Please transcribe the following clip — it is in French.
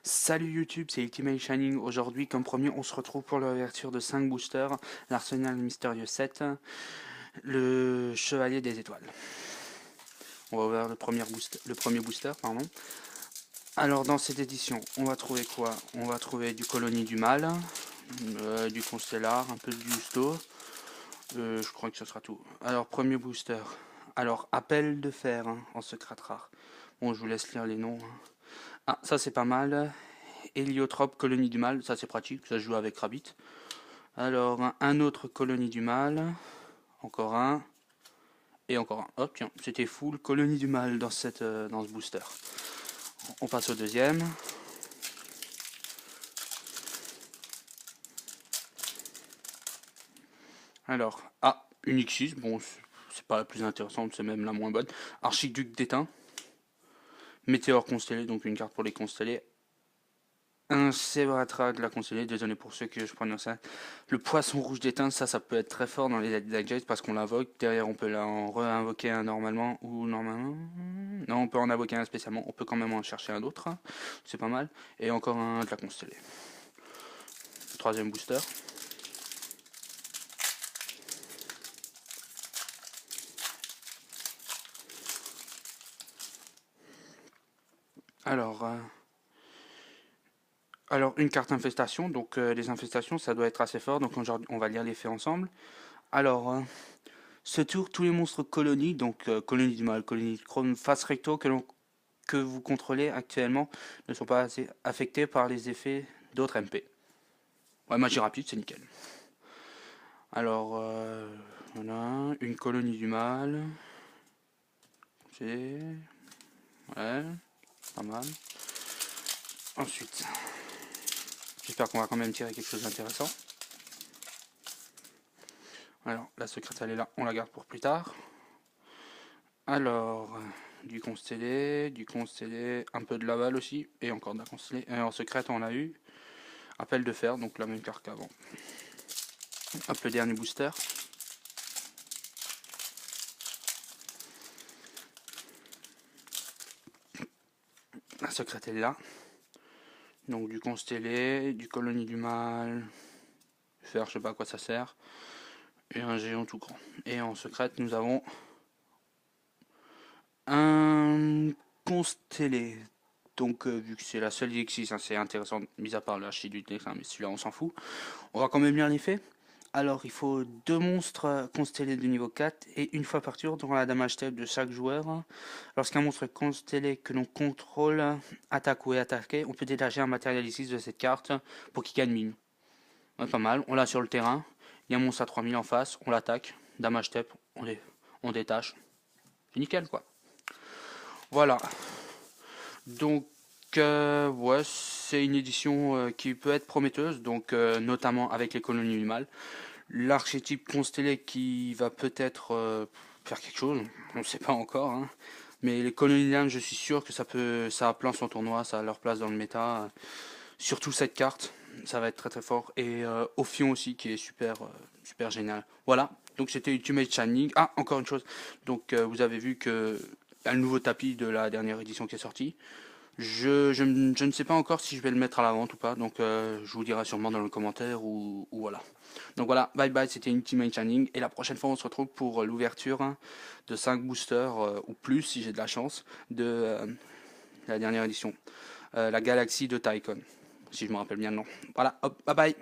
Salut YouTube, c'est Ultimate Shining. Aujourd'hui, comme promis, on se retrouve pour l'ouverture de 5 boosters. L'Arsenal Mystérieux 7, le Chevalier des Étoiles. On va ouvrir le premier booster, pardon. Alors, dans cette édition, on va trouver quoi? On va trouver du Colonie du Mal, du Constellar, un peu de Gusto. Je crois que ce sera tout. Alors, premier booster. Alors, Appel de Fer, hein, en secret rare. Bon, je vous laisse lire les noms, hein. Ah, ça c'est pas mal. Héliotrope, Colonie du Mal, ça c'est pratique, ça se joue avec Rabbit. Alors, un autre Colonie du Mal, encore un, et encore un. Hop, tiens, c'était full Colonie du Mal dans ce booster. On passe au deuxième. Alors, une X6, bon, c'est pas la plus intéressante, c'est même la moins bonne. Archiduc d'étain. Météore constellé, donc une carte pour les constellés. Un Sébratra de la constellée, désolé pour ceux que je prononce ça. Le poisson rouge d'étain, ça peut être très fort dans les digest parce qu'on l'invoque. Derrière, on peut en re-invoquer un normalement ou normalement. Non, on peut en invoquer un spécialement. On peut quand même en chercher un autre. C'est pas mal. Et encore un de la constellée. Troisième booster. Alors, une carte infestation. Donc, les infestations, ça doit être assez fort. Donc, aujourd'hui, on va lire les faits ensemble. Alors, ce tour, tous les monstres colonies, donc colonie du mal, colonie de chrome, face recto que vous contrôlez actuellement ne sont pas assez affectés par les effets d'autres MP. Ouais, magie rapide, c'est nickel. Alors, voilà, une colonie du mal. C'est... Ouais, pas mal. Ensuite, j'espère qu'on va quand même tirer quelque chose d'intéressant. Alors, la secrète, elle est là, on la garde pour plus tard. Alors, du constellé, un peu de Laval aussi, et encore de la constellée. Et en secrète, on l'a eu. Appel de fer, donc la même carte qu'avant. Hop, le dernier booster. La secrète est là. Donc du constellé, du colonie du mal, fer, je sais pas à quoi ça sert, et un géant tout grand. Et en secrète, nous avons un constellé. Donc vu que c'est la seule Dixis, hein, c'est intéressant, mis à part le HC du texte, hein, mais celui-là on s'en fout. On va quand même lire les faits. Alors il faut 2 monstres constellés de niveau 4 et une fois par tour durant la damage step de chaque joueur. Lorsqu'un monstre constellé que l'on contrôle attaque ou est attaqué, on peut détacher un matérialisme de cette carte pour qu'il gagne mine. Ouais, pas mal, on l'a sur le terrain, il y a un monstre à 3000 en face, on l'attaque, damage step, on détache. C'est nickel quoi. Voilà. Donc ouais, c'est une édition qui peut être prometteuse, donc notamment avec les colonies du mal. L'archétype constellé qui va peut-être faire quelque chose, on ne sait pas encore, hein. Mais les colonies d'âme, je suis sûr que ça a plein son tournoi, ça a leur place dans le méta. Surtout cette carte, ça va être très très fort. Et Ophion aussi, qui est super génial. Voilà, donc c'était Ultimate Shining. Ah, encore une chose, donc vous avez vu que y a le nouveau tapis de la dernière édition qui est sorti. Je ne sais pas encore si je vais le mettre à la vente ou pas, donc je vous dirai sûrement dans le commentaire ou voilà. Donc voilà, bye bye, c'était Ultimate Shining, et la prochaine fois on se retrouve pour l'ouverture de 5 boosters, ou plus si j'ai de la chance, de la dernière édition. La galaxie de Tycoon, si je me rappelle bien le nom. Voilà, hop, bye bye.